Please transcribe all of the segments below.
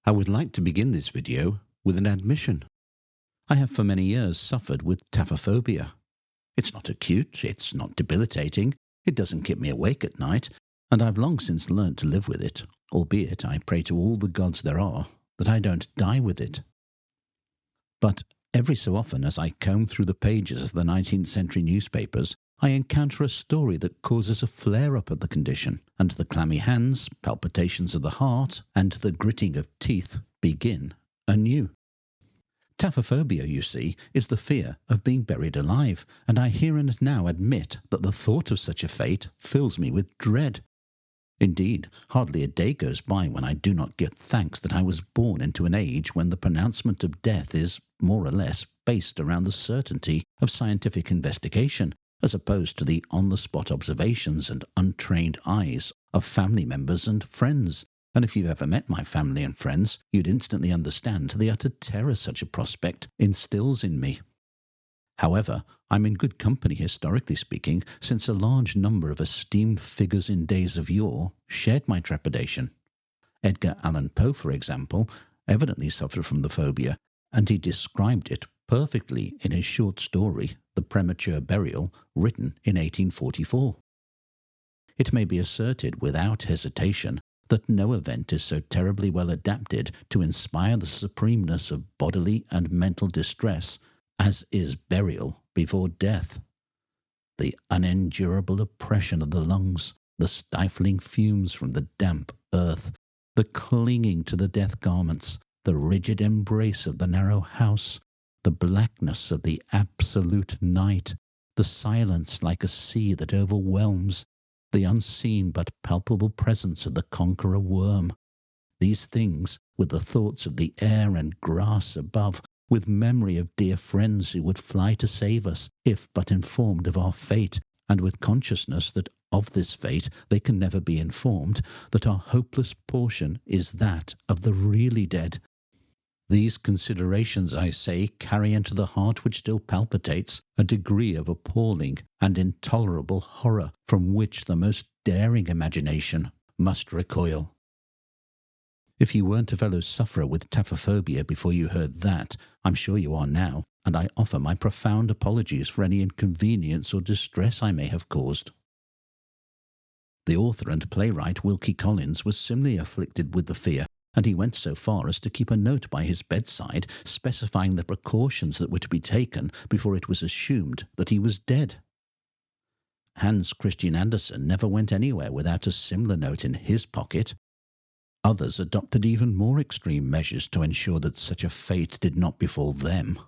I would like to begin this video with an admission. I have for many years suffered with taphephobia. It's not acute, it's not debilitating, it doesn't keep me awake at night, and I've long since learnt to live with it, albeit I pray to all the gods there are that I don't die with it. But every so often as I comb through the pages of the 19th century newspapers, I encounter a story that causes a flare-up of the condition, and the clammy hands, palpitations of the heart, and the gritting of teeth begin anew. Taphephobia, you see, is the fear of being buried alive, and I here and now admit that the thought of such a fate fills me with dread. Indeed, hardly a day goes by when I do not give thanks that I was born into an age when the pronouncement of death is, more or less, based around the certainty of scientific investigation, as opposed to the on-the-spot observations and untrained eyes of family members and friends. And if you've ever met my family and friends, you'd instantly understand the utter terror such a prospect instills in me. However, I'm in good company, historically speaking, since a large number of esteemed figures in days of yore shared my trepidation. Edgar Allan Poe, for example, evidently suffered from the phobia, and he described it perfectly in his short story, The Premature Burial, written in 1844. It may be asserted without hesitation that no event is so terribly well adapted to inspire the supremeness of bodily and mental distress as is burial before death. The unendurable oppression of the lungs, the stifling fumes from the damp earth, the clinging to the death garments, the rigid embrace of the narrow house, the blackness of the absolute night, the silence like a sea that overwhelms, the unseen but palpable presence of the conqueror worm. These things, with the thoughts of the air and grass above, with memory of dear friends who would fly to save us, if but informed of our fate, and with consciousness that of this fate they can never be informed, that our hopeless portion is that of the really dead. These considerations, I say, carry into the heart which still palpitates a degree of appalling and intolerable horror from which the most daring imagination must recoil. If you weren't a fellow sufferer with taphephobia before you heard that, I'm sure you are now, and I offer my profound apologies for any inconvenience or distress I may have caused. The author and playwright Wilkie Collins was similarly afflicted with the fear, and he went so far as to keep a note by his bedside specifying the precautions that were to be taken before it was assumed that he was dead. Hans Christian Andersen never went anywhere without a similar note in his pocket. Others adopted even more extreme measures to ensure that such a fate did not befall them.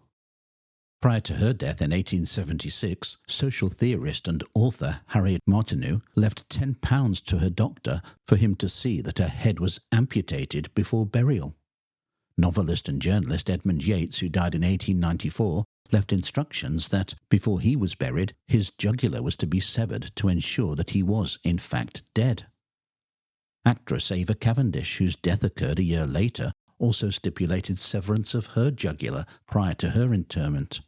Prior to her death in 1876, social theorist and author Harriet Martineau left £10 to her doctor for him to see that her head was amputated before burial. Novelist and journalist Edmund Yates, who died in 1894, left instructions that, before he was buried, his jugular was to be severed to ensure that he was, in fact, dead. Actress Ava Cavendish, whose death occurred a year later, also stipulated severance of her jugular prior to her interment.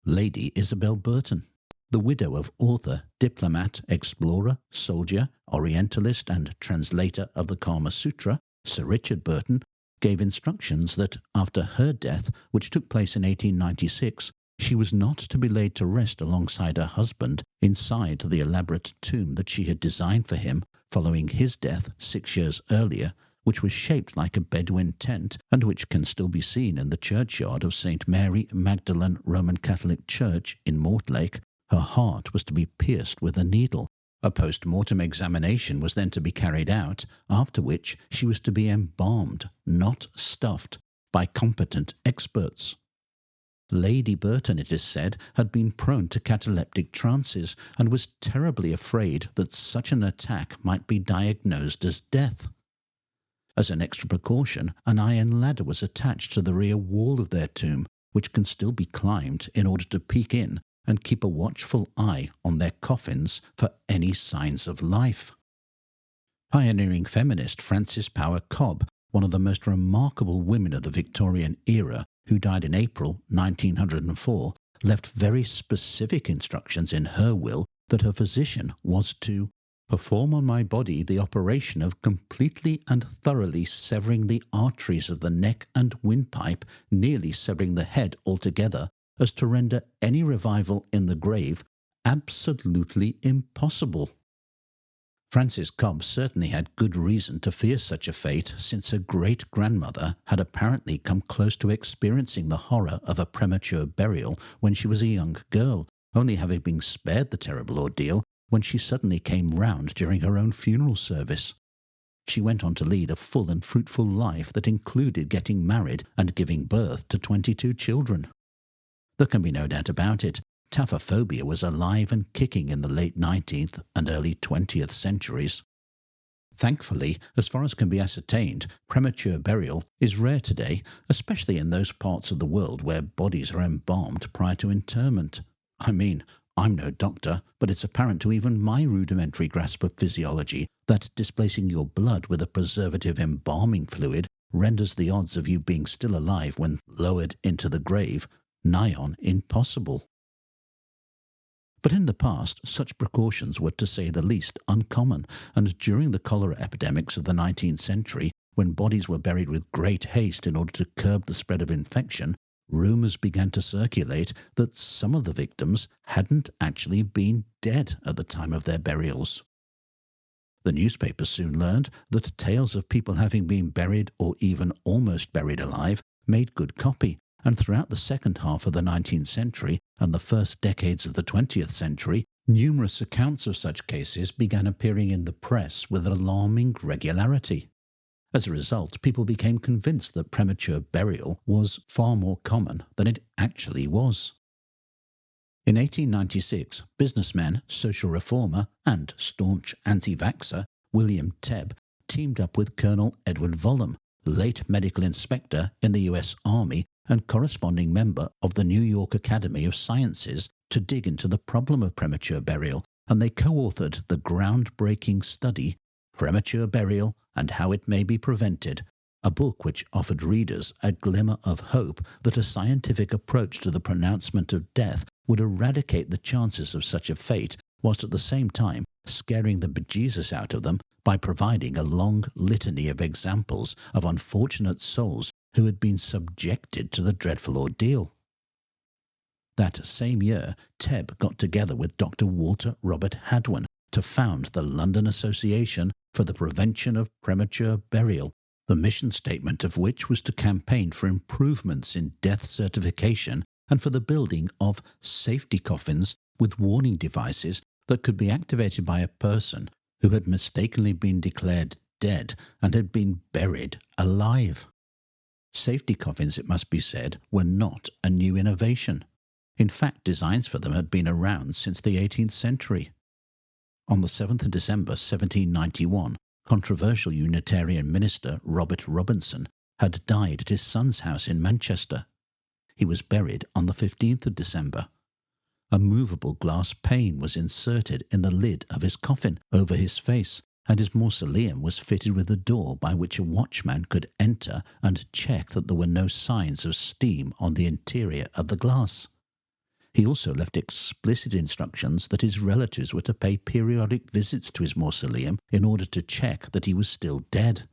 Lady Isabel Burton, the widow of author, diplomat, explorer, soldier, orientalist and translator of the Kama Sutra, Sir Richard Burton, gave instructions that after her death, which took place in 1896, she was not to be laid to rest alongside her husband inside the elaborate tomb that she had designed for him following his death 6 years earlier, which was shaped like a Bedouin tent and which can still be seen in the churchyard of St. Mary Magdalene Roman Catholic Church in Mortlake. Her heart was to be pierced with a needle. A post-mortem examination was then to be carried out, after which she was to be embalmed, not stuffed, by competent experts. Lady Burton, it is said, had been prone to cataleptic trances and was terribly afraid that such an attack might be diagnosed as death. As an extra precaution, an iron ladder was attached to the rear wall of their tomb, which can still be climbed in order to peek in and keep a watchful eye on their coffins for any signs of life. Pioneering feminist Frances Power Cobbe, one of the most remarkable women of the Victorian era, who died in April 1904, left very specific instructions in her will that her physician was to perform on my body the operation of completely and thoroughly severing the arteries of the neck and windpipe, nearly severing the head altogether, as to render any revival in the grave absolutely impossible. Frances Cobbe certainly had good reason to fear such a fate, since her great-grandmother had apparently come close to experiencing the horror of a premature burial when she was a young girl, only having been spared the terrible ordeal when she suddenly came round during her own funeral service. She went on to lead a full and fruitful life that included getting married and giving birth to 22 children. There can be no doubt about it. Taphephobia was alive and kicking in the late 19th and early 20th centuries. Thankfully, as far as can be ascertained, premature burial is rare today, especially in those parts of the world where bodies are embalmed prior to interment. I mean, I'm no doctor, but it's apparent to even my rudimentary grasp of physiology that displacing your blood with a preservative embalming fluid renders the odds of you being still alive when lowered into the grave nigh on impossible. But in the past, such precautions were, to say the least, uncommon, and during the cholera epidemics of the 19th century, when bodies were buried with great haste in order to curb the spread of infection, rumours began to circulate that some of the victims hadn't actually been dead at the time of their burials. The newspapers soon learned that tales of people having been buried or even almost buried alive made good copy, and throughout the second half of the 19th century and the first decades of the 20th century, numerous accounts of such cases began appearing in the press with alarming regularity. As a result, people became convinced that premature burial was far more common than it actually was. In 1896, businessman, social reformer, and staunch anti-vaxxer William Tebb teamed up with Colonel Edward Vollum, late medical inspector in the U.S. Army and corresponding member of the New York Academy of Sciences, to dig into the problem of premature burial, and they co-authored the groundbreaking study Premature Burial and How It May Be Prevented, a book which offered readers a glimmer of hope that a scientific approach to the pronouncement of death would eradicate the chances of such a fate, whilst at the same time scaring the bejesus out of them by providing a long litany of examples of unfortunate souls who had been subjected to the dreadful ordeal. That same year, Tebb got together with Dr. Walter Robert Hadwin to found the London Association for the Prevention of Premature Burial, the mission statement of which was to campaign for improvements in death certification and for the building of safety coffins with warning devices that could be activated by a person who had mistakenly been declared dead and had been buried alive. Safety coffins, it must be said, were not a new innovation. In fact, designs for them had been around since the 18th century. On the 7th of December 1791, controversial Unitarian minister Robert Robinson had died at his son's house in Manchester. He was buried on the 15th of December. A movable glass pane was inserted in the lid of his coffin over his face, and his mausoleum was fitted with a door by which a watchman could enter and check that there were no signs of steam on the interior of the glass. He also left explicit instructions that his relatives were to pay periodic visits to his mausoleum in order to check that he was still dead.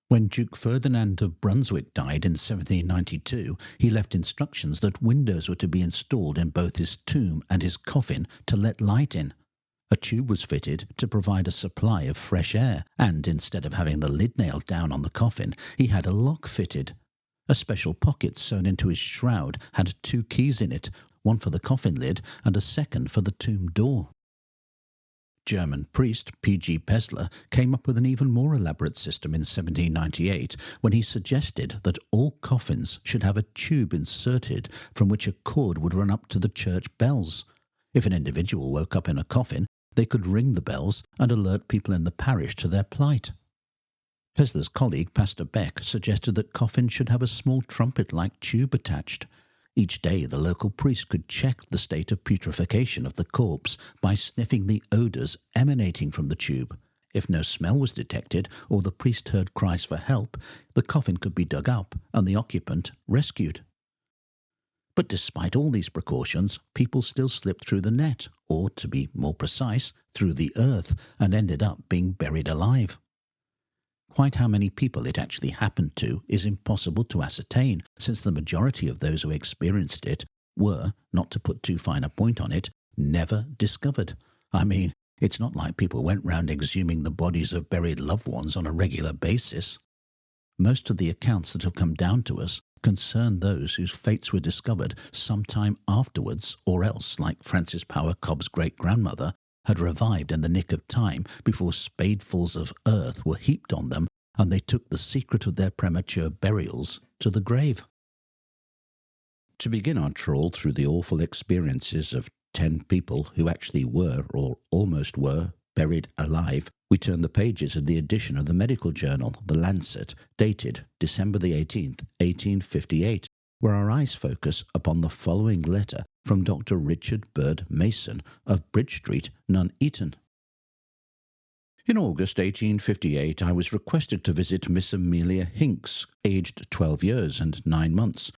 When Duke Ferdinand of Brunswick died in 1792, he left instructions that windows were to be installed in both his tomb and his coffin to let light in. A tube was fitted to provide a supply of fresh air, and instead of having the lid nailed down on the coffin, he had a lock fitted. A special pocket sewn into his shroud had 2 keys in it, one for the coffin lid and a second for the tomb door. German priest P.G. Pessler came up with an even more elaborate system in 1798 when he suggested that all coffins should have a tube inserted from which a cord would run up to the church bells. If an individual woke up in a coffin, they could ring the bells and alert people in the parish to their plight. Pessler's colleague, Pastor Beck, suggested that coffins should have a small trumpet-like tube attached. Each day the local priest could check the state of putrefaction of the corpse by sniffing the odours emanating from the tube. If no smell was detected or the priest heard cries for help, the coffin could be dug up and the occupant rescued. But despite all these precautions, people still slipped through the net, or, to be more precise, through the earth, and ended up being buried alive. Quite how many people it actually happened to is impossible to ascertain, since the majority of those who experienced it were, not to put too fine a point on it, never discovered. I mean, it's not like people went round exhuming the bodies of buried loved ones on a regular basis. Most of the accounts that have come down to us concern those whose fates were discovered some time afterwards, or else, like Frances Power Cobbe's great-grandmother, had revived in the nick of time before spadefuls of earth were heaped on them and they took the secret of their premature burials to the grave. To begin our trawl through the awful experiences of 10 people who actually were, or almost were, buried alive, we turn the pages of the edition of the medical journal, The Lancet, dated December the 18th, 1858, where our eyes focus upon the following letter from Dr. Richard Bird Mason of Bridge Street, Nuneaton. In August 1858, I was requested to visit Miss Amelia Hincks, aged 12 years and 9 months,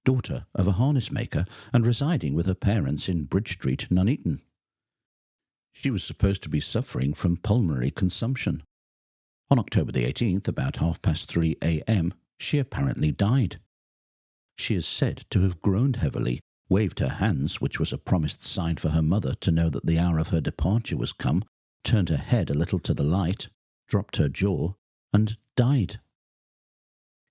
daughter of a harness maker and residing with her parents in Bridge Street, Nuneaton. She was supposed to be suffering from pulmonary consumption. On October the 18th, about 3:30 a.m., she apparently died. She is said to have groaned heavily, waved her hands, which was a promised sign for her mother to know that the hour of her departure was come, turned her head a little to the light, dropped her jaw, and died.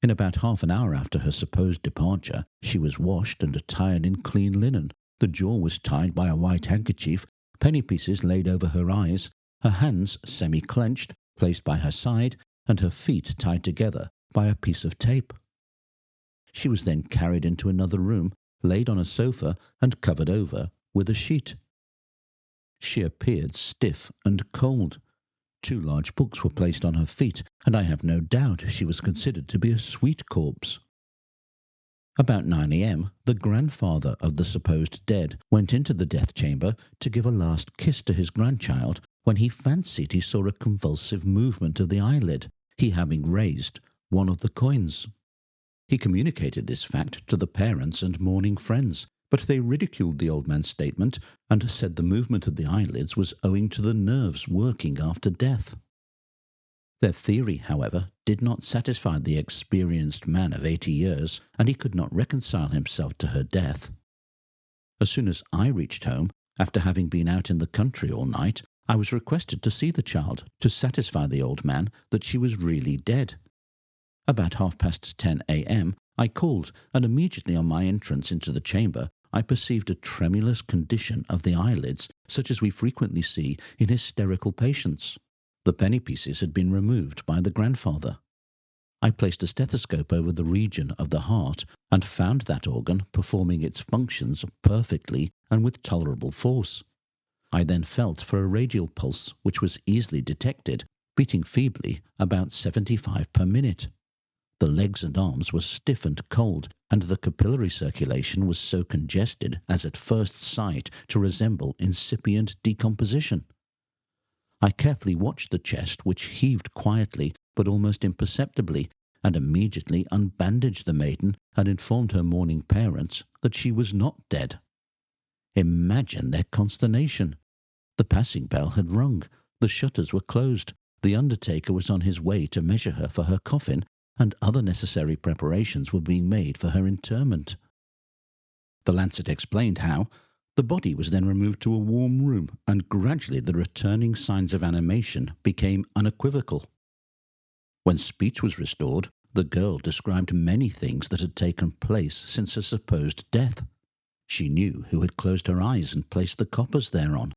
In about half an hour after her supposed departure, she was washed and attired in clean linen. The jaw was tied by a white handkerchief, penny pieces laid over her eyes, her hands semi-clenched, placed by her side, and her feet tied together by a piece of tape. She was then carried into another room, laid on a sofa, and covered over with a sheet. She appeared stiff and cold. 2 large books were placed on her feet, and I have no doubt she was considered to be a sweet corpse. About 9 a.m., the grandfather of the supposed dead went into the death chamber to give a last kiss to his grandchild when he fancied he saw a convulsive movement of the eyelid, he having raised one of the coins. He communicated this fact to the parents and mourning friends, but they ridiculed the old man's statement and said the movement of the eyelids was owing to the nerves working after death. Their theory, however, did not satisfy the experienced man of 80 years, and he could not reconcile himself to her death. As soon as I reached home, after having been out in the country all night, I was requested to see the child to satisfy the old man that she was really dead. About 10:30 a.m. I called, and immediately on my entrance into the chamber I perceived a tremulous condition of the eyelids, such as we frequently see in hysterical patients. The penny pieces had been removed by the grandfather. I placed a stethoscope over the region of the heart and found that organ performing its functions perfectly and with tolerable force. I then felt for a radial pulse, which was easily detected, beating feebly about 75 per minute. The legs and arms were stiff and cold, and the capillary circulation was so congested as at first sight to resemble incipient decomposition. I carefully watched the chest, which heaved quietly but almost imperceptibly, and immediately unbandaged the maiden and informed her mourning parents that she was not dead. Imagine their consternation. The passing bell had rung, the shutters were closed, the undertaker was on his way to measure her for her coffin, and other necessary preparations were being made for her interment. The Lancet explained how the body was then removed to a warm room, and gradually the returning signs of animation became unequivocal. When speech was restored, the girl described many things that had taken place since her supposed death. She knew who had closed her eyes and placed the coppers thereon.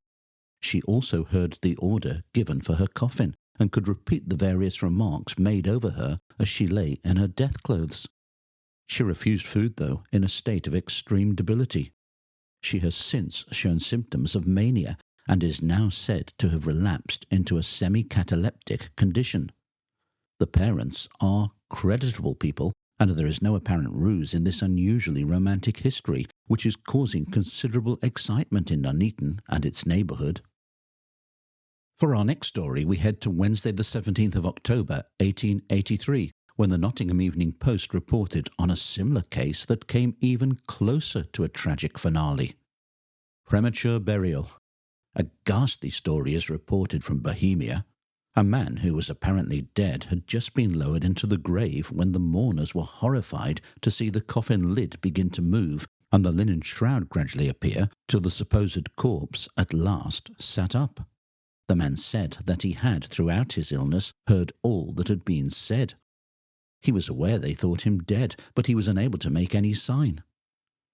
She also heard the order given for her coffin, and could repeat the various remarks made over her as she lay in her death clothes. She refused food, though, in a state of extreme debility. She has since shown symptoms of mania, and is now said to have relapsed into a semi-cataleptic condition. The parents are creditable people, and there is no apparent ruse in this unusually romantic history, which is causing considerable excitement in Nuneaton and its neighbourhood. For our next story, we head to Wednesday the 17th of October, 1883, when the Nottingham Evening Post reported on a similar case that came even closer to a tragic finale. Premature burial. A ghastly story is reported from Bohemia. A man who was apparently dead had just been lowered into the grave when the mourners were horrified to see the coffin lid begin to move and the linen shroud gradually appear till the supposed corpse at last sat up. The man said that he had, throughout his illness, heard all that had been said. He was aware they thought him dead, but he was unable to make any sign.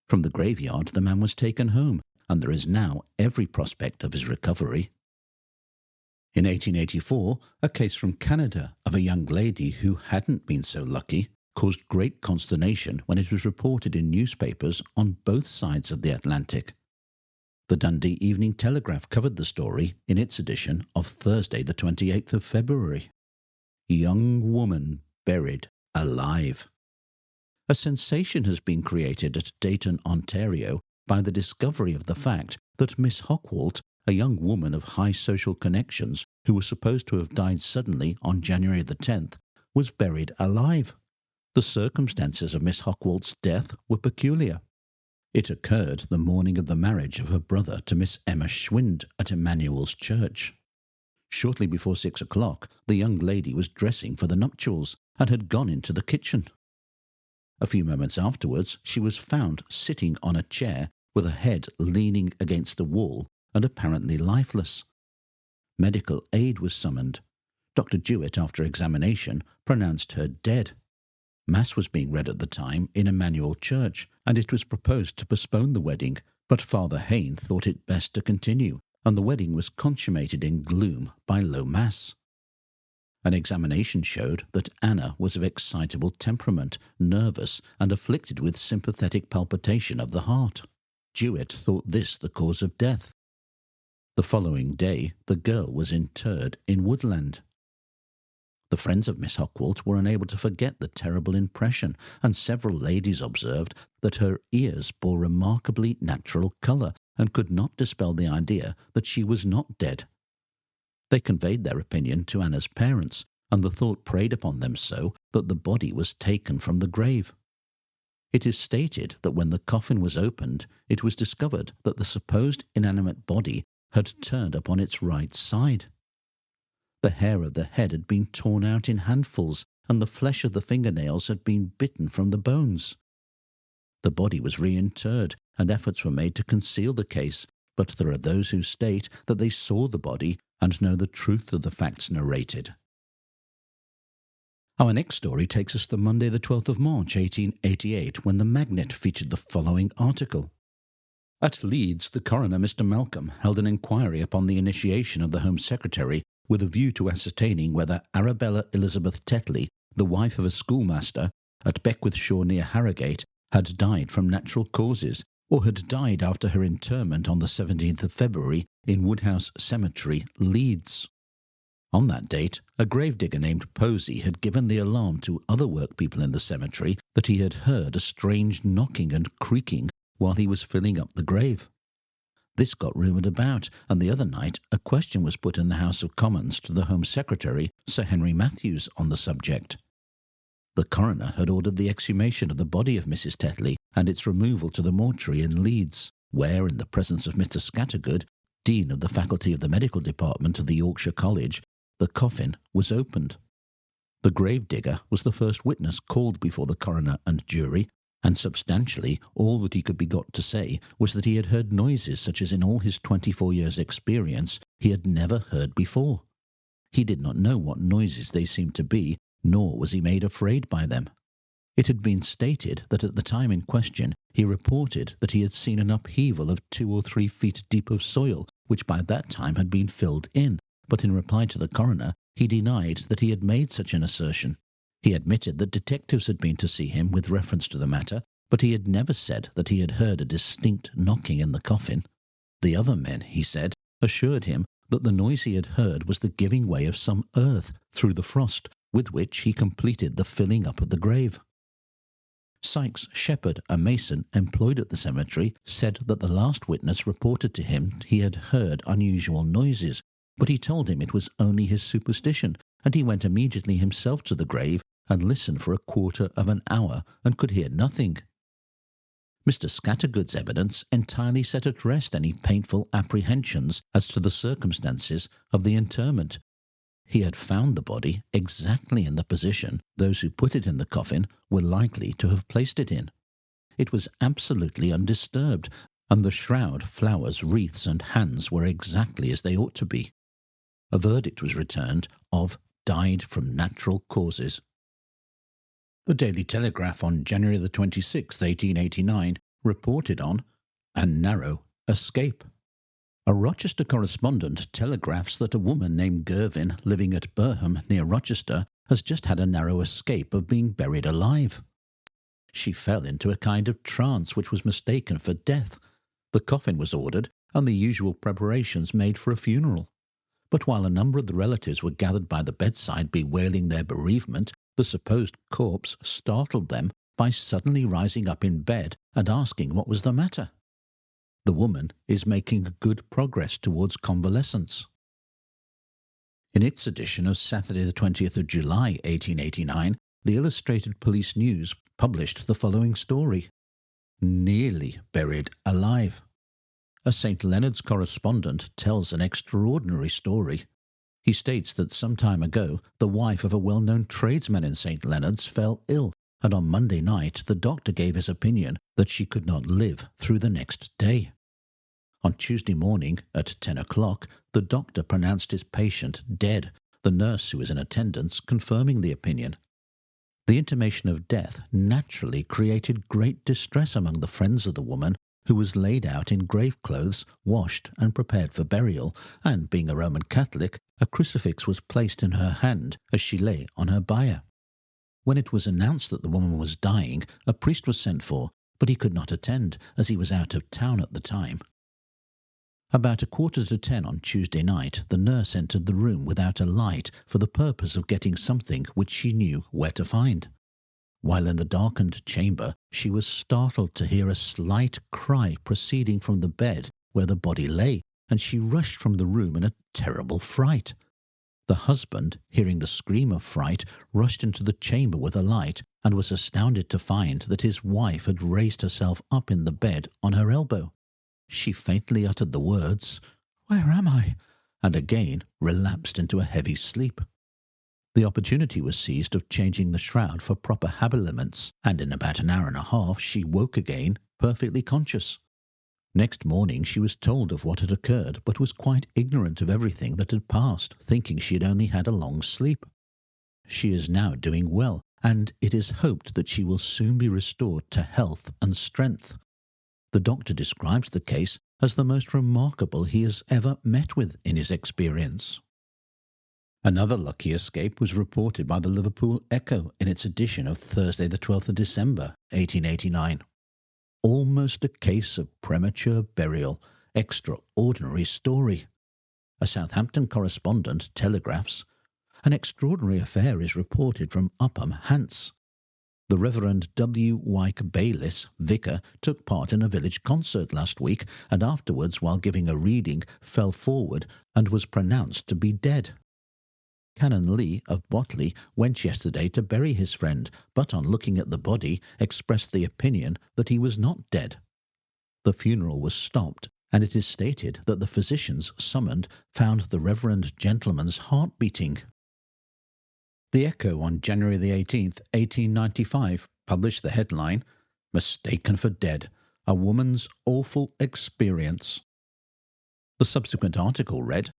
From the graveyard the man was taken home, and there is now every prospect of his recovery. In 1884, a case from Canada of a young lady who hadn't been so lucky caused great consternation when it was reported in newspapers on both sides of the Atlantic. The Dundee Evening Telegraph covered the story in its edition of Thursday the 28th of February. Young woman buried alive. A sensation has been created at Dayton, Ontario, by the discovery of the fact that Miss Hockwalt, a young woman of high social connections who was supposed to have died suddenly on January the 10th, was buried alive. The circumstances of Miss Hockwalt's death were peculiar. It occurred the morning of the marriage of her brother to Miss Emma Schwind at Emmanuel's Church. Shortly before 6 o'clock, the young lady was dressing for the nuptials and had gone into the kitchen. A few moments afterwards, she was found sitting on a chair with her head leaning against the wall and apparently lifeless. Medical aid was summoned. Dr. Jewett, after examination, pronounced her dead. Mass was being read at the time in Emmanuel Church, and it was proposed to postpone the wedding, but Father Hayne thought it best to continue, and the wedding was consummated in gloom by low mass. An examination showed that Anna was of excitable temperament, nervous, and afflicted with sympathetic palpitation of the heart. Jewett thought this the cause of death. The following day, the girl was interred in Woodland. The friends of Miss Hockwalt were unable to forget the terrible impression, and several ladies observed that her ears bore remarkably natural colour and could not dispel the idea that she was not dead. They conveyed their opinion to Anna's parents, and the thought preyed upon them so that the body was taken from the grave. It is stated that when the coffin was opened, it was discovered that the supposed inanimate body had turned upon its right side. The hair of the head had been torn out in handfuls, and the flesh of the fingernails had been bitten from the bones. The body was reinterred, and efforts were made to conceal the case, but there are those who state that they saw the body and know the truth of the facts narrated. Our next story takes us to Monday the 12th of March 1888, when the Magnet featured the following article. At Leeds, the coroner, Mr. Malcolm, held an inquiry upon the initiation of the Home Secretary with a view to ascertaining whether Arabella Elisabeth Tetley, the wife of a schoolmaster at Beckwithshaw near Harrogate, had died from natural causes, or had died after her interment on the 17th of February in Woodhouse Cemetery, Leeds. On that date, a gravedigger named Posey had given the alarm to other workpeople in the cemetery that he had heard a strange knocking and creaking while he was filling up the grave. This got rumoured about, and the other night a question was put in the House of Commons to the Home Secretary, Sir Henry Matthews, on the subject. The coroner had ordered the exhumation of the body of Mrs. Tetley and its removal to the mortuary in Leeds, where, in the presence of Mr. Scattergood, Dean of the Faculty of the Medical Department of the Yorkshire College, the coffin was opened. The gravedigger was the first witness called before the coroner and jury, and substantially all that he could be got to say was that he had heard noises such as in all his 24 years' experience he had never heard before. He did not know what noises they seemed to be, nor was he made afraid by them. It had been stated that at the time in question he reported that he had seen an upheaval of 2 or 3 feet deep of soil, which by that time had been filled in, but in reply to the coroner he denied that he had made such an assertion. He admitted that detectives had been to see him with reference to the matter, but he had never said that he had heard a distinct knocking in the coffin. The other men, he said, assured him that the noise he had heard was the giving way of some earth through the frost, with which he completed the filling up of the grave. Sykes Shepherd, a mason employed at the cemetery, said that the last witness reported to him he had heard unusual noises, but he told him it was only his superstition, and he went immediately himself to the grave and listened for a quarter of an hour and could hear nothing. Mr. Scattergood's evidence entirely set at rest any painful apprehensions as to the circumstances of the interment. He had found the body exactly in the position those who put it in the coffin were likely to have placed it in. It was absolutely undisturbed, and the shroud, flowers, wreaths, and hands were exactly as they ought to be. A verdict was returned of died from natural causes. The Daily Telegraph on January the 26th, 1889, reported on a narrow escape. A Rochester correspondent telegraphs that a woman named Girvin, living at Burham near Rochester, has just had a narrow escape of being buried alive. She fell into a kind of trance which was mistaken for death. The coffin was ordered and the usual preparations made for a funeral. But while a number of the relatives were gathered by the bedside bewailing their bereavement, the supposed corpse startled them by suddenly rising up in bed and asking what was the matter. The woman is making good progress towards convalescence. In its edition of Saturday the 20th of July, 1889, the Illustrated Police News published the following story. Nearly buried alive. A St. Leonard's correspondent tells an extraordinary story. He states that some time ago the wife of a well-known tradesman in St. Leonard's fell ill, and on Monday night the doctor gave his opinion that she could not live through the next day. On Tuesday morning at 10 o'clock, the doctor pronounced his patient dead, the nurse who was in attendance confirming the opinion. The intimation of death naturally created great distress among the friends of the woman, who was laid out in grave clothes, washed and prepared for burial, and, being a Roman Catholic, a crucifix was placed in her hand as she lay on her bier. When it was announced that the woman was dying, a priest was sent for, but he could not attend, as he was out of town at the time. About 9:45 on Tuesday night, the nurse entered the room without a light for the purpose of getting something which she knew where to find. While in the darkened chamber, she was startled to hear a slight cry proceeding from the bed where the body lay, and she rushed from the room in a terrible fright. The husband, hearing the scream of fright, rushed into the chamber with a light, and was astounded to find that his wife had raised herself up in the bed on her elbow. She faintly uttered the words, "Where am I?" and again relapsed into a heavy sleep. The opportunity was seized of changing the shroud for proper habiliments, and in about an hour and a half she woke again, perfectly conscious. Next morning she was told of what had occurred, but was quite ignorant of everything that had passed, thinking she had only had a long sleep. She is now doing well, and it is hoped that she will soon be restored to health and strength. The doctor describes the case as the most remarkable he has ever met with in his experience. Another lucky escape was reported by the Liverpool Echo in its edition of Thursday the 12th of December, 1889. Almost a case of premature burial. Extraordinary story. A Southampton correspondent telegraphs, an extraordinary affair is reported from Upham, Hants. The Reverend W. Wyke Bayliss, vicar, took part in a village concert last week, and afterwards, while giving a reading, fell forward and was pronounced to be dead. Canon Lee of Botley went yesterday to bury his friend, but on looking at the body expressed the opinion that he was not dead. The funeral was stopped, and it is stated that the physicians summoned found the reverend gentleman's heart beating. The Echo on January the 18th, 1895, published the headline, "Mistaken for Dead, a Woman's Awful Experience." The subsequent article read,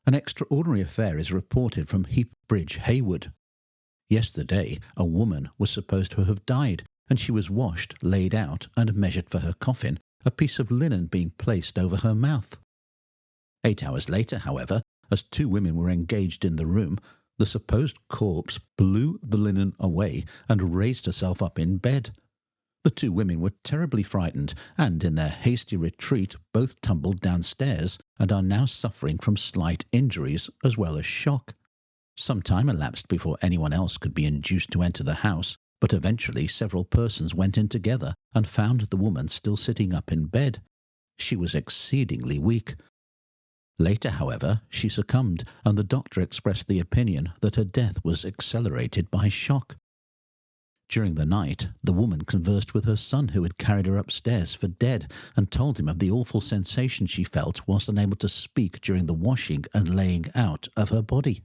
"An extraordinary affair is reported from Heap Bridge, Haywood. Yesterday a woman was supposed to have died, and she was washed, laid out, and measured for her coffin, a piece of linen being placed over her mouth. 8 hours later, however, as 2 women were engaged in the room, the supposed corpse blew the linen away and raised herself up in bed. The 2 women were terribly frightened, and in their hasty retreat both tumbled downstairs and are now suffering from slight injuries as well as shock. Some time elapsed before anyone else could be induced to enter the house, but eventually several persons went in together and found the woman still sitting up in bed. She was exceedingly weak. Later, however, she succumbed, and the doctor expressed the opinion that her death was accelerated by shock. During the night, the woman conversed with her son, who had carried her upstairs for dead, and told him of the awful sensation she felt whilst unable to speak during the washing and laying out of her body.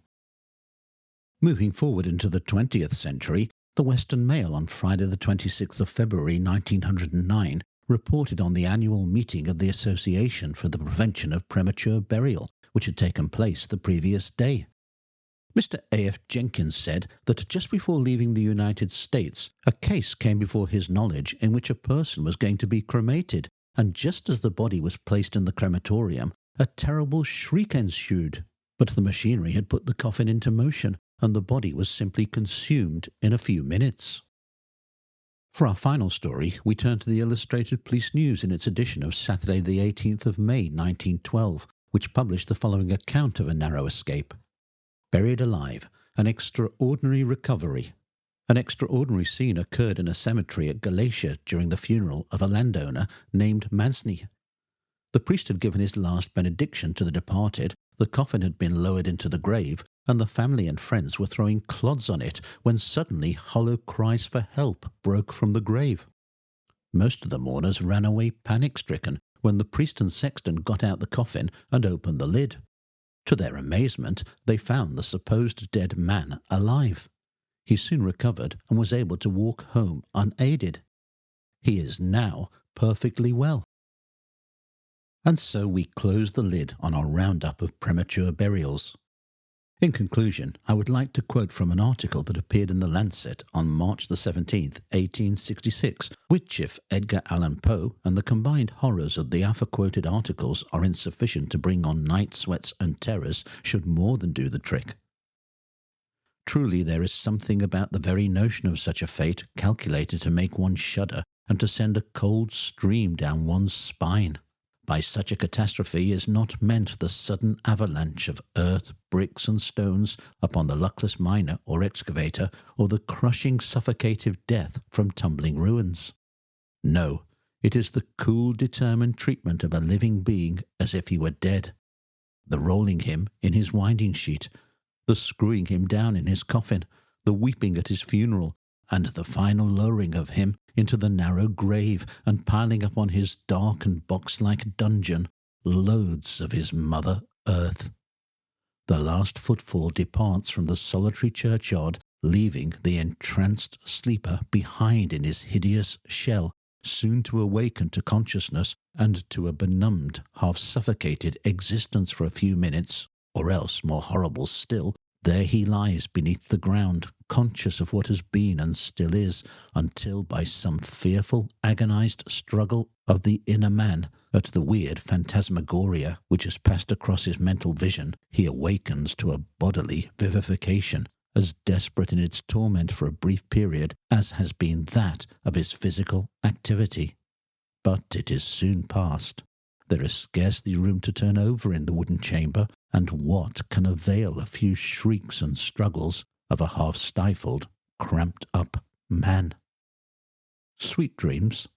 Moving forward into the 20th century, the Western Mail on Friday the 26th of February 1909 reported on the annual meeting of the Association for the Prevention of Premature Burial, which had taken place the previous day. Mr. A.F. Jenkins said that just before leaving the United States, a case came before his knowledge in which a person was going to be cremated, and just as the body was placed in the crematorium, a terrible shriek ensued. But the machinery had put the coffin into motion, and the body was simply consumed in a few minutes. For our final story, we turn to the Illustrated Police News in its edition of Saturday the 18th of May 1912, which published the following account of a narrow escape. Buried alive, an extraordinary recovery. An extraordinary scene occurred in a cemetery at Galicia during the funeral of a landowner named Masny. The priest had given his last benediction to the departed, the coffin had been lowered into the grave, and the family and friends were throwing clods on it when suddenly hollow cries for help broke from the grave. Most of the mourners ran away panic-stricken when the priest and sexton got out the coffin and opened the lid. To their amazement, they found the supposed dead man alive. He soon recovered and was able to walk home unaided. He is now perfectly well. And so we close the lid on our roundup of premature burials. In conclusion, I would like to quote from an article that appeared in The Lancet on March the 17th, 1866, which, if Edgar Allan Poe and the combined horrors of the aforequoted articles are insufficient to bring on night sweats and terrors, should more than do the trick. Truly there is something about the very notion of such a fate calculated to make one shudder and to send a cold stream down one's spine. By such a catastrophe is not meant the sudden avalanche of earth, bricks, and stones upon the luckless miner or excavator, or the crushing suffocative death from tumbling ruins. No, it is the cool, determined treatment of a living being as if he were dead, the rolling him in his winding sheet, the screwing him down in his coffin, the weeping at his funeral, and the final lowering of him into the narrow grave and piling upon his dark and box-like dungeon loads of his mother earth. The last footfall departs from the solitary churchyard, leaving the entranced sleeper behind in his hideous shell, soon to awaken to consciousness and to a benumbed, half-suffocated existence for a few minutes, or else, more horrible still, there he lies beneath the ground, conscious of what has been and still is, until by some fearful, agonized struggle of the inner man at the weird phantasmagoria which has passed across his mental vision, he awakens to a bodily vivification, as desperate in its torment for a brief period as has been that of his physical activity. But it is soon past. There is scarcely room to turn over in the wooden chamber, and what can avail a few shrieks and struggles of a half-stifled, cramped-up man? Sweet dreams.